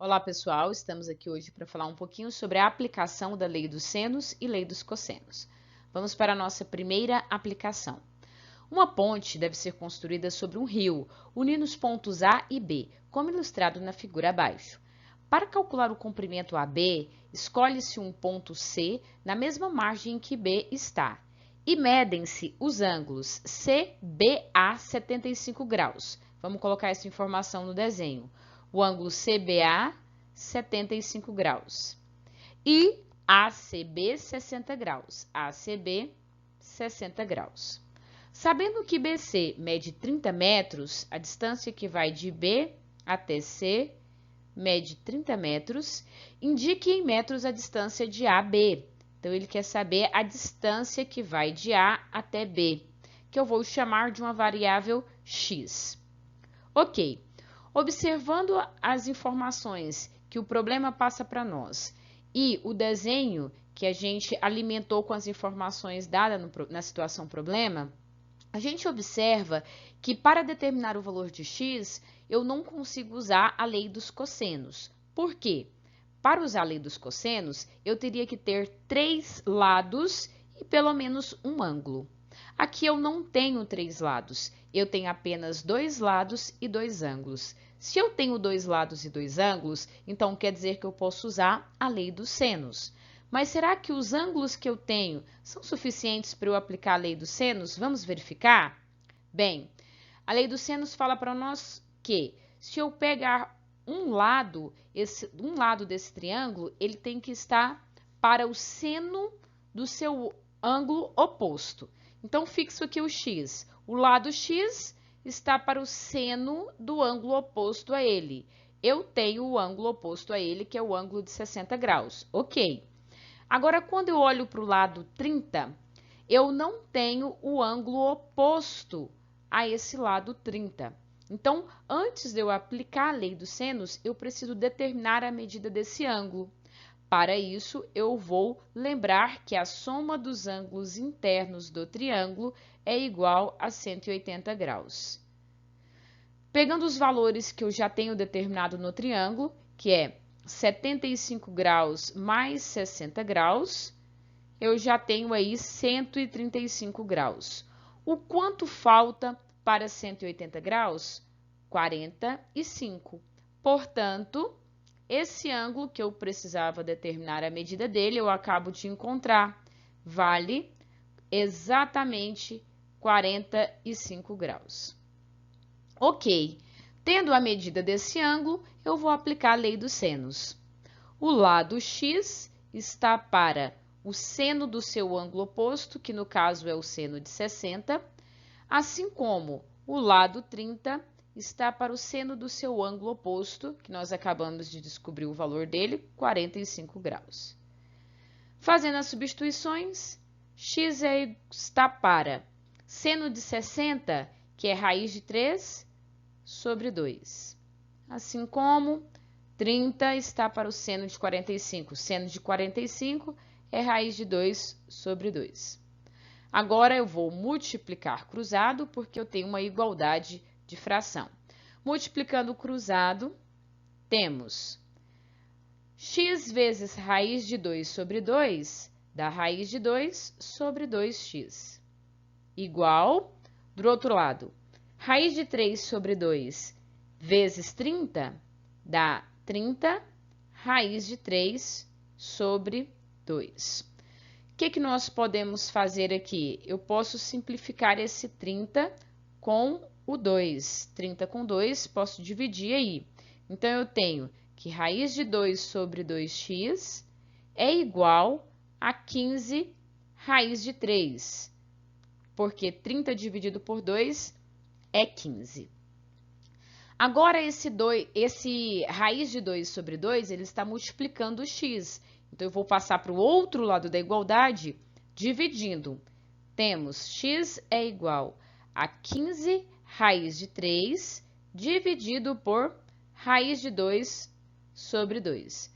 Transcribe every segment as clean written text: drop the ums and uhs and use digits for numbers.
Olá, pessoal! Estamos aqui hoje para falar um pouquinho sobre a aplicação da lei dos senos e lei dos cossenos. Vamos para a nossa primeira aplicação. Uma ponte deve ser construída sobre um rio, unindo os pontos A e B, como ilustrado na figura abaixo. Para calcular o comprimento AB, escolhe-se um ponto C na mesma margem em que B está e medem-se os ângulos CBA 75 graus. Vamos colocar essa informação no desenho. O ângulo CBA, 75 graus. E ACB, 60 graus. ACB, 60 graus. Sabendo que BC mede 30 metros, a distância que vai de B até C mede 30 metros, indique em metros a distância de AB. Então, ele quer saber a distância que vai de A até B, que eu vou chamar de uma variável x. Ok. Observando as informações que o problema passa para nós e o desenho que a gente alimentou com as informações dadas na situação problema, a gente observa que para determinar o valor de x, eu não consigo usar a lei dos cossenos. Por quê? Para usar a lei dos cossenos, eu teria que ter 3 lados e pelo menos um ângulo. Aqui eu não tenho 3 lados, eu tenho apenas 2 lados e 2 ângulos. Se eu tenho 2 lados e 2 ângulos, então quer dizer que eu posso usar a lei dos senos. Mas será que os ângulos que eu tenho são suficientes para eu aplicar a lei dos senos? Vamos verificar? Bem, a lei dos senos fala para nós que se eu pegar um lado desse triângulo, ele tem que estar para o seno do seu ângulo oposto. Então, fixo aqui o x. O lado x está para o seno do ângulo oposto a ele. Eu tenho o ângulo oposto a ele, que é o ângulo de 60 graus. Ok. Agora, quando eu olho para o lado 30, eu não tenho o ângulo oposto a esse lado 30. Então, antes de eu aplicar a lei dos senos, eu preciso determinar a medida desse ângulo. Para isso, eu vou lembrar que a soma dos ângulos internos do triângulo é igual a 180 graus. Pegando os valores que eu já tenho determinado no triângulo, que é 75 graus mais 60 graus, eu já tenho aí 135 graus. O quanto falta para 180 graus? 45. Portanto, esse ângulo que eu precisava determinar a medida dele, eu acabo de encontrar. Vale exatamente 45 graus. Ok. Tendo a medida desse ângulo, eu vou aplicar a lei dos senos. O lado x está para o seno do seu ângulo oposto, que no caso é o seno de 60, assim como o lado 30 está para o seno do seu ângulo oposto, que nós acabamos de descobrir o valor dele, 45 graus. Fazendo as substituições, x está para seno de 60, que é raiz de 3 sobre 2. Assim como 30 está para o seno de 45. Seno de 45 é raiz de 2 sobre 2. Agora, eu vou multiplicar cruzado, porque eu tenho uma igualdade de fração. Multiplicando o cruzado, temos x vezes raiz de 2 sobre 2 dá raiz de 2 sobre 2x. Igual, do outro lado, raiz de 3 sobre 2 vezes 30 dá 30 raiz de 3 sobre 2. O que nós podemos fazer aqui? Eu posso simplificar esse 30 com o 2. 30 com 2, posso dividir aí. Então, eu tenho que raiz de 2 sobre 2x é igual a 15 raiz de 3, porque 30 dividido por 2 é 15. Agora, esse raiz de 2 sobre 2, ele está multiplicando o x. Então, eu vou passar para o outro lado da igualdade, dividindo. Temos x é igual a 15 raiz de 3 dividido por raiz de 2 sobre 2.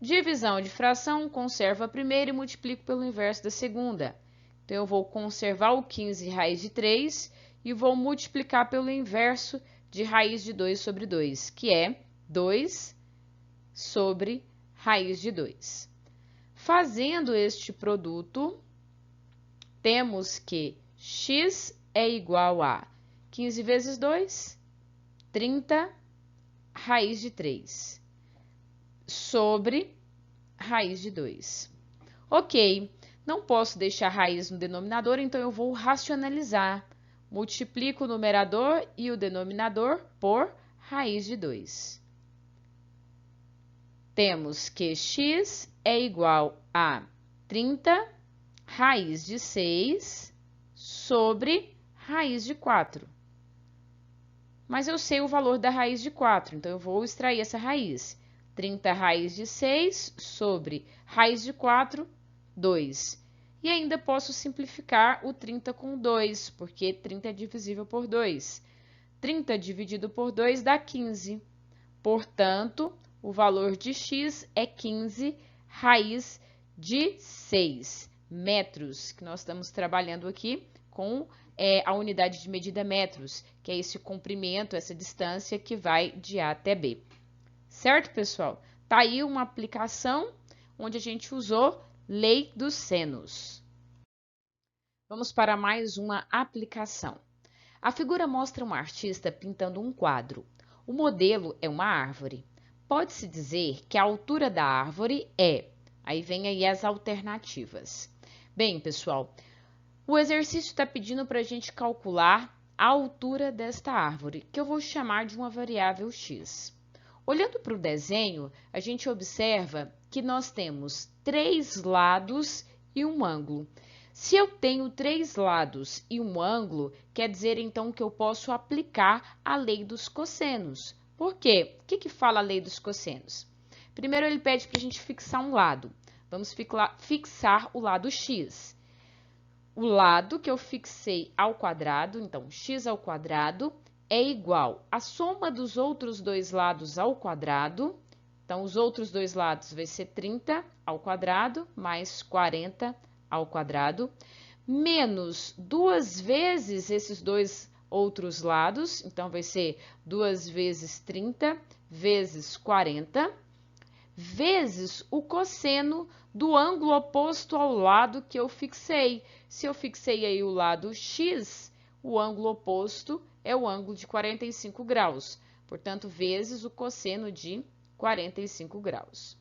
Divisão de fração, conservo a primeira e multiplico pelo inverso da segunda. Então, eu vou conservar o 15 raiz de 3 e vou multiplicar pelo inverso de raiz de 2 sobre 2, que é 2 sobre raiz de 2. Fazendo este produto, temos que x é igual a 15 vezes 2, 30, raiz de 3, sobre raiz de 2. Ok, não posso deixar raiz no denominador, então eu vou racionalizar. Multiplico o numerador e o denominador por raiz de 2. Temos que x é igual a 30 raiz de 6 sobre raiz de 4. Mas eu sei o valor da raiz de 4, então eu vou extrair essa raiz. 30 raiz de 6 sobre raiz de 4, 2. E ainda posso simplificar o 30 com 2, porque 30 é divisível por 2. 30 dividido por 2 dá 15. Portanto, o valor de x é 15 raiz de 6 metros, que nós estamos trabalhando aqui com a unidade de medida metros, que é esse comprimento, essa distância que vai de A até B. Certo, pessoal? Tá aí uma aplicação onde a gente usou lei dos senos. Vamos para mais uma aplicação. A figura mostra um artista pintando um quadro. O modelo é uma árvore. Pode-se dizer que a altura da árvore é... Aí vem aí as alternativas. Bem, pessoal, o exercício está pedindo para a gente calcular a altura desta árvore, que eu vou chamar de uma variável x. Olhando para o desenho, a gente observa que nós temos 3 lados e um ângulo. Se eu tenho 3 lados e um ângulo, quer dizer então que eu posso aplicar a lei dos cossenos. Por quê? O que fala a lei dos cossenos? Primeiro ele pede para a gente fixar um lado. Vamos fixar o lado x. O lado que eu fixei ao quadrado, então x ao quadrado, é igual à soma dos outros dois lados ao quadrado. Então, os outros dois lados vai ser 30 ao quadrado, mais 40 ao quadrado, menos 2 vezes esses dois outros lados. Então, vai ser 2 vezes 30 vezes 40, vezes o cosseno do ângulo oposto ao lado que eu fixei. Se eu fixei aí o lado x, o ângulo oposto é o ângulo de 45 graus. Portanto, vezes o cosseno de 45 graus.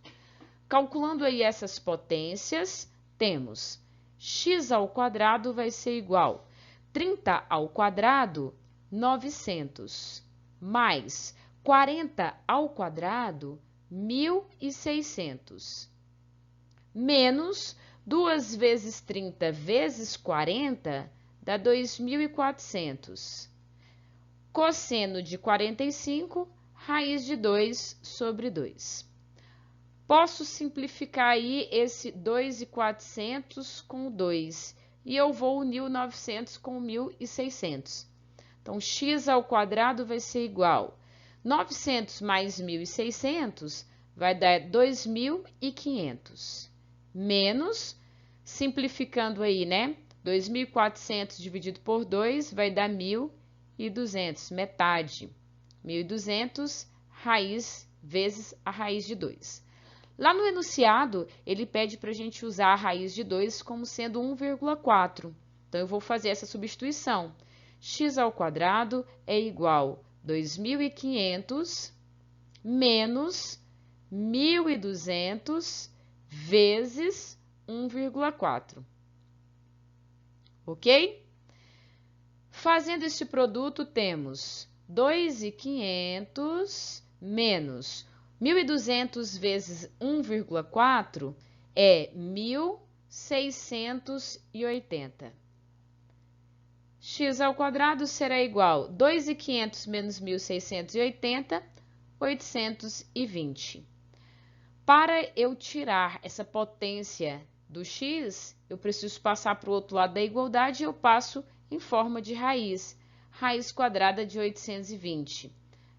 Calculando aí essas potências, temos x ao quadrado vai ser igual a 30 ao quadrado, 900, mais 40 ao quadrado, 1.600, menos 2 vezes 30 vezes 40 dá 2.400. Cosseno de 45, raiz de 2 sobre 2. Posso simplificar aí esse 2.400 com 2 e eu vou unir o 900 com 1.600. Então, x ao quadrado vai ser igual 900 mais 1.600 vai dar 2.500, menos, simplificando aí, né? 2.400 dividido por 2 vai dar 1.200, metade. 1.200 raiz vezes a raiz de 2. Lá no enunciado, ele pede para a gente usar a raiz de 2 como sendo 1,4. Então, eu vou fazer essa substituição. X ao quadrado é igual a 2.500 menos 1.200 vezes 1,4. Ok? Fazendo este produto, temos 2.500 menos 1.200 vezes 1,4 é 1.680. X ao quadrado será igual a 2.500 menos 1.680, 820. Para eu tirar essa potência do x, eu preciso passar para o outro lado da igualdade e eu passo em forma de raiz. Raiz quadrada de 820.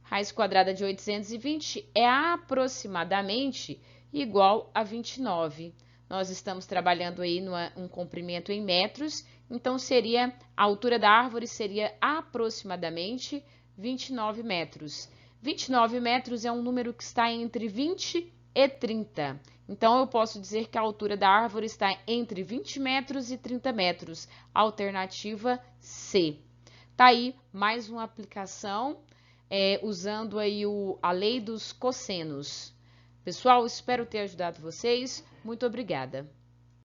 Raiz quadrada de 820 é aproximadamente igual a 29. Nós estamos trabalhando aí um comprimento em metros, então a altura da árvore seria aproximadamente 29 metros. 29 metros é um número que está entre 20 e 30. Então, eu posso dizer que a altura da árvore está entre 20 metros e 30 metros. Alternativa C. Tá aí mais uma aplicação usando aí a lei dos cossenos. Pessoal, espero ter ajudado vocês. Muito obrigada.